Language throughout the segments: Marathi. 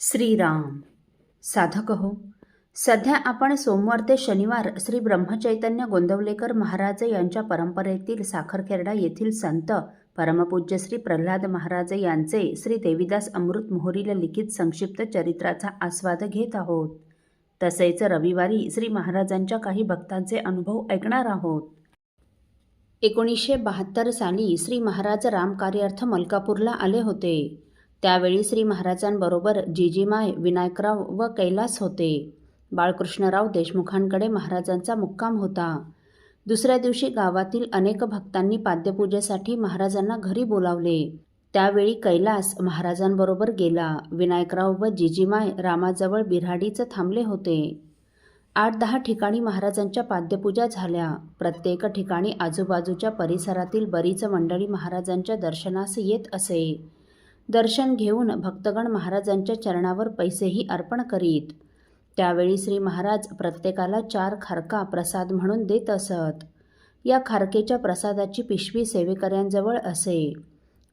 श्रीराम. साधक हो, सध्या आपण सोमवार ते शनिवार श्री ब्रह्मचैतन्य गोंदवलेकर महाराज यांच्या परंपरेतील साखरखेर्डा येथील संत परमपूज्य श्री प्रल्हाद महाराज यांचे श्री देवीदास अमृत मोहोरीला लिखित संक्षिप्त चरित्राचा आस्वाद घेत आहोत. तसेच रविवारी श्री महाराजांच्या काही भक्तांचे अनुभव ऐकणार आहोत. 1972 साली श्री महाराज रामकार्यार्थ मलकापूरला आले होते. त्यावेळी श्री महाराजांबरोबर जिजीमाय, विनायकराव व कैलास होते. बाळकृष्णराव देशमुखांकडे महाराजांचा मुक्काम होता. दुसऱ्या दिवशी गावातील अनेक भक्तांनी पाद्यपूजेसाठी महाराजांना घरी बोलावले. त्यावेळी कैलास महाराजांबरोबर गेला. विनायकराव व जिजीमाय रामाजवळ बिऱ्हाडीच थांबले होते. 8-10 ठिकाणी महाराजांच्या पाद्यपूजा झाल्या. प्रत्येक ठिकाणी आजूबाजूच्या परिसरातील बरीच मंडळी महाराजांच्या दर्शनास येत असे. दर्शन घेऊन भक्तगण महाराजांच्या चरणावर पैसेही अर्पण करीत. त्यावेळी श्री महाराज प्रत्येकाला 4 खारका प्रसाद म्हणून देत असत. या खारकेच्या प्रसादाची पिशवी सेवेकऱ्यांजवळ असे.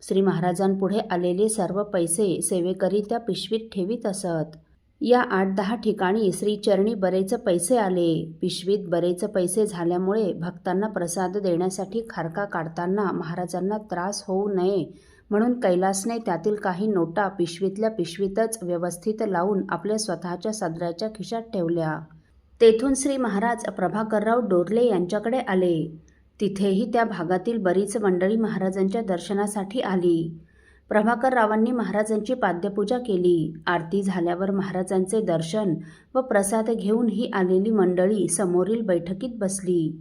श्री महाराजांपुढे आलेले सर्व पैसे सेवेकरी त्या पिशवीत ठेवीत असत. या 8-10 ठिकाणी श्रीचरणी बरेच पैसे आले. पिशवीत बरेच पैसे झाल्यामुळे भक्तांना प्रसाद देण्यासाठी खारका काढताना महाराजांना त्रास होऊ नये म्हणून कैलासने त्यातील काही नोटा पिशवीतल्या पिशवीतच व्यवस्थित लावून आपल्या स्वतःच्या सदऱ्याच्या खिशात ठेवल्या. तेथून श्री महाराज प्रभाकरराव डोरले यांच्याकडे आले. तिथेही त्या भागातील बरीच मंडळी महाराजांच्या दर्शनासाठी आली. प्रभाकररावांनी महाराजांची पाद्यपूजा केली. आरती झाल्यावर महाराजांचे दर्शन व प्रसाद घेऊन ही आलेली मंडळी समोरील बैठकीत बसली.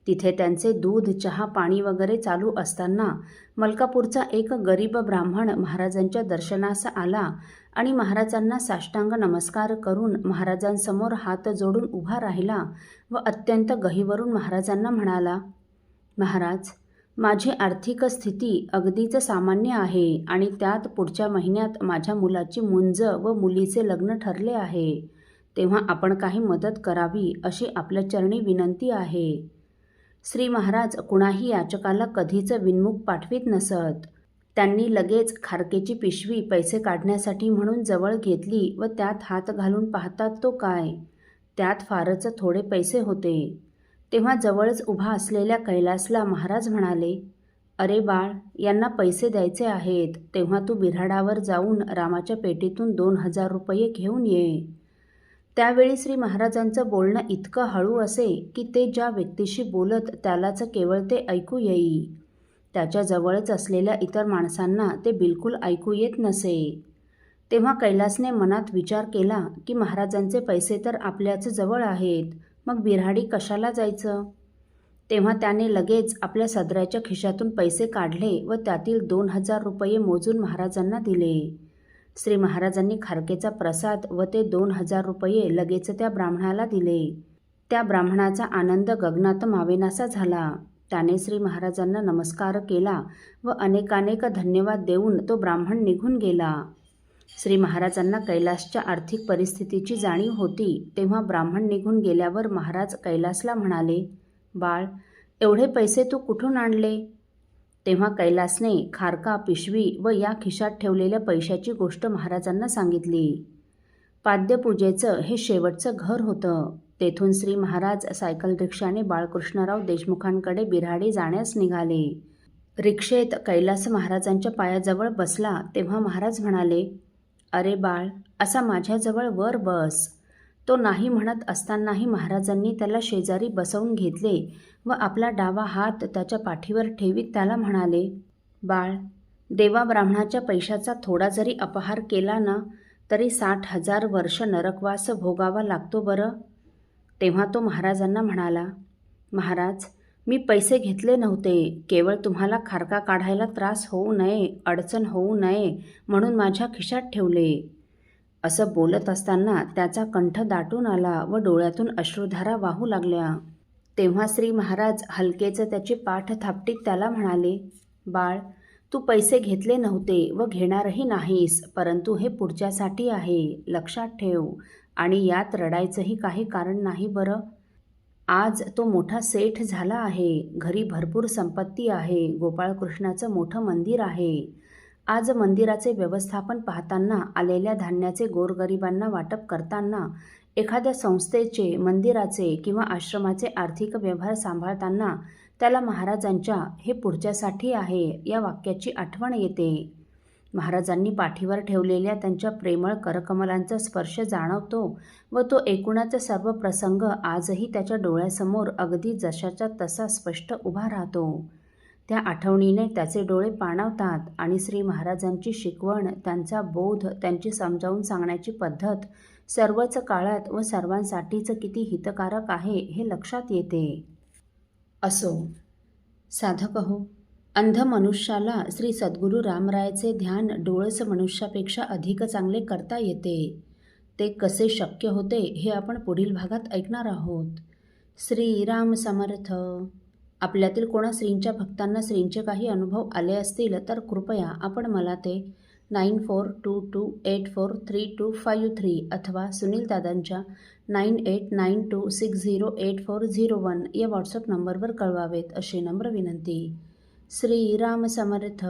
तिथे त्यांचे दूध, चहा, पाणी वगैरे चालू असताना मलकापूरचा एक गरीब ब्राह्मण महाराजांच्या दर्शनास आला आणि महाराजांना साष्टांग नमस्कार करून महाराजांसमोर हात जोडून उभा राहिला व अत्यंत गहिवरून महाराजांना म्हणाला, महाराज, माझी आर्थिक स्थिती अगदीच सामान्य आहे आणि त्यात पुढच्या महिन्यात माझ्या मुलाची मुंज व मुलीचे लग्न ठरले आहे. तेव्हा आपण काही मदत करावी अशी आपल्या चरणी विनंती आहे. श्री महाराज कुणाही याचकाला कधीच विनमुख पाठवीत नसत. त्यांनी लगेच खारकेची पिशवी पैसे काढण्यासाठी म्हणून जवळ घेतली व त्यात हात घालून पाहतात तो काय, त्यात फारच थोडे पैसे होते. तेव्हा जवळच उभा असलेल्या कैलासला महाराज म्हणाले, अरे बाळ, यांना पैसे द्यायचे आहेत. तेव्हा तू बिऱ्हाडावर जाऊन रामाच्या पेटीतून 2000 रुपये घेऊन ये. त्यावेळी श्री महाराजांचं बोलणं इतकं हळू असे की ते ज्या व्यक्तीशी बोलत त्यालाच केवळ ते ऐकू येई. त्याच्या जवळच असलेल्या इतर माणसांना ते बिलकुल ऐकू येत नसे. तेव्हा कैलासने मनात विचार केला की महाराजांचे पैसे तर आपल्याच जवळ आहेत, मग बिऱ्हाडी कशाला जायचं. तेव्हा त्याने लगेच आपल्या सदऱ्याच्या खिशातून पैसे काढले व त्यातील 2000 रुपये मोजून महाराजांना दिले. श्री महाराजांनी खारकेचा प्रसाद व ते 2000 रुपये लगेच त्या ब्राह्मणाला दिले. त्या ब्राह्मणाचा आनंद गगनात मावेनासा झाला. त्याने श्री महाराजांना नमस्कार केला व अनेकानेक धन्यवाद देऊन तो ब्राह्मण निघून गेला. श्री महाराजांना कैलासच्या आर्थिक परिस्थितीची जाणीव होती. तेव्हा ब्राह्मण निघून गेल्यावर महाराज कैलासला म्हणाले, बाळ, एवढे पैसे तू कुठून आणले. तेव्हा कैलासने खारका, पिशवी व या खिशात ठेवलेल्या पैशाची गोष्ट महाराजांना सांगितली. पाद्यपूजेचं हे शेवटचं घर होतं. तेथून श्री महाराज सायकल रिक्षाने बाळकृष्णराव देशमुखांकडे बिऱ्हाडी जाण्यास निघाले. रिक्षेत कैलास महाराजांच्या पायाजवळ बसला तेव्हा महाराज म्हणाले, अरे बाळ, असा माझ्याजवळ वर बस. तो नाही म्हणत असतानाही महाराजांनी त्याला शेजारी बसवून घेतले व आपला डावा हात त्याच्या पाठीवर ठेवीत त्याला म्हणाले, बाळ, देवा ब्राह्मणाच्या पैशाचा थोडा जरी अपहार केला ना तरी 60,000 वर्ष नरकवास भोगावा लागतो बरं. तेव्हा तो महाराजांना म्हणाला, महाराज, मी पैसे घेतले नव्हते. केवळ तुम्हाला खारका काढायला त्रास होऊ नये, अडचण होऊ नये म्हणून माझ्या खिशात ठेवले. असं बोलत असताना त्याचा कंठ दाटून आला व डोळ्यातून अश्रुधारा वाहू लागल्या. तेव्हा श्री महाराज हलकेच त्याची पाठ थापटीत त्याला म्हणाले, बाळ, तू पैसे घेतले नव्हते व घेणारही नाहीस, परंतु हे पुढच्यासाठी आहे, लक्षात ठेव. आणि यात रडायचंही काही कारण नाही बरं. आज तो मोठा सेठ झाला आहे. घरी भरपूर संपत्ती आहे. गोपाळकृष्णाचं मोठं मंदिर आहे. आज मंदिराचे व्यवस्थापन पाहताना, आलेल्या धान्याचे गोरगरिबांना वाटप करताना, एखाद्या संस्थेचे, मंदिराचे किंवा आश्रमाचे आर्थिक व्यवहार सांभाळताना त्याला महाराजांच्या "हे पुढच्यासाठी आहे" या वाक्याची आठवण येते. महाराजांनी पाठीवर ठेवलेल्या त्यांच्या प्रेमळ करकमलांचा स्पर्श जाणवतो व तो एकूणच सर्व प्रसंग आजही त्याच्या डोळ्यासमोर अगदी जशाच्या तसा स्पष्ट उभा राहतो. त्या आठवणीने त्याचे डोळे पाणावतात आणि श्री महाराजांची शिकवण, त्यांचा बोध, त्यांची समजावून सांगण्याची पद्धत सर्वच काळात व सर्वांसाठीच किती हितकारक आहे हे लक्षात येते. असो, साधक हो, अंध मनुष्याला श्री सद्गुरू रामरायाचे ध्यान डोळस मनुष्यापेक्षा अधिक चांगले करता येते. ते कसे शक्य होते हे आपण पुढील भागात ऐकणार आहोत. श्रीराम समर्थ. आपल्यातील कोणा श्रींच्या भक्तांना श्रींचे काही अनुभव आले असतील तर कृपया आपण मला ते 9422843253 अथवा सुनील दादांच्या 9892608401 या व्हॉट्सअप नंबरवर कळवावेत अशी नम्र विनंती. श्रीराम समर्थ.